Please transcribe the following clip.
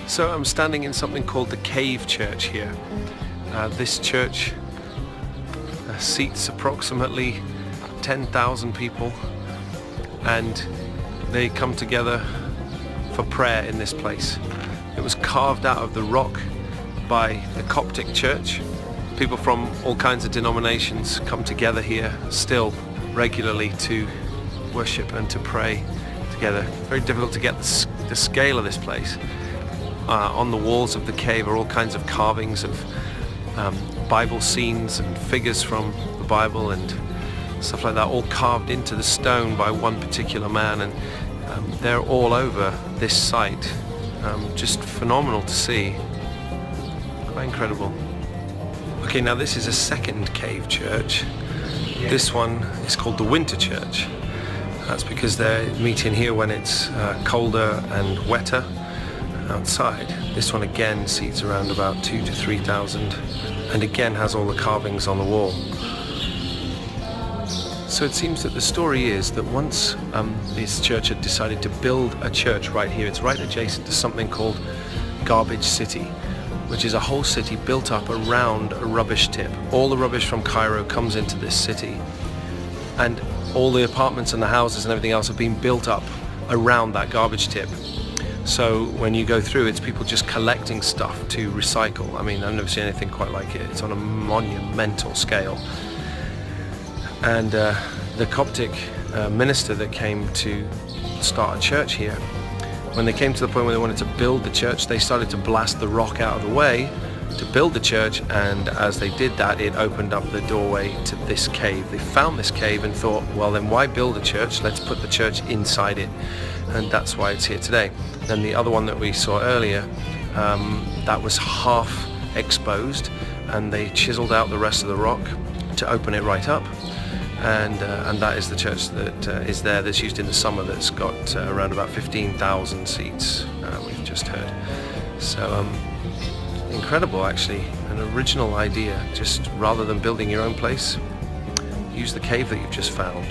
So I'm standing in something called the Cave Church here. This church seats approximately 10,000 people, and they come together for prayer in this place. It was carved out of the rock by the Coptic Church. People from all kinds of denominations come together here still regularly to worship and to pray together. Very difficult to get the scale of this place. On the walls of the cave are all kinds of carvings of Bible scenes and figures from the Bible and stuff like that, all carved into the stone by one particular man, and they're all over this site. Just phenomenal to see. Quite incredible. Okay, now this is a second cave church. This one is called the Winter Church. That's because they're meeting here when it's colder and wetter outside. This one again seats around about 2,000 to 3,000 and again has all the carvings on the wall. So it seems that the story is that once this church had decided to build a church right here, it's right adjacent to something called Garbage City, which is a whole city built up around a rubbish tip. All the rubbish from Cairo comes into this city, and all the apartments and the houses and everything else have been built up around that garbage tip. So when you go through, it's people just collecting stuff to recycle. I mean, I've never seen anything quite like it. It's on a monumental scale. And the Coptic minister that came to start a church here, when they came to the point where they wanted to build the church, they started to blast the rock out of the way to build the church, and as they did that, it opened up the doorway to this cave. They found this cave and thought, well then why build a church? Let's put the church inside it, and that's why it's here today. Then the other one that we saw earlier, that was half exposed, and they chiseled out the rest of the rock to open it right up, and that is the church that is there, that's used in the summer, that's got around about 15,000 seats, we've just heard. So incredible, actually, an original idea. Just rather than building your own place, use the cave that you've just found.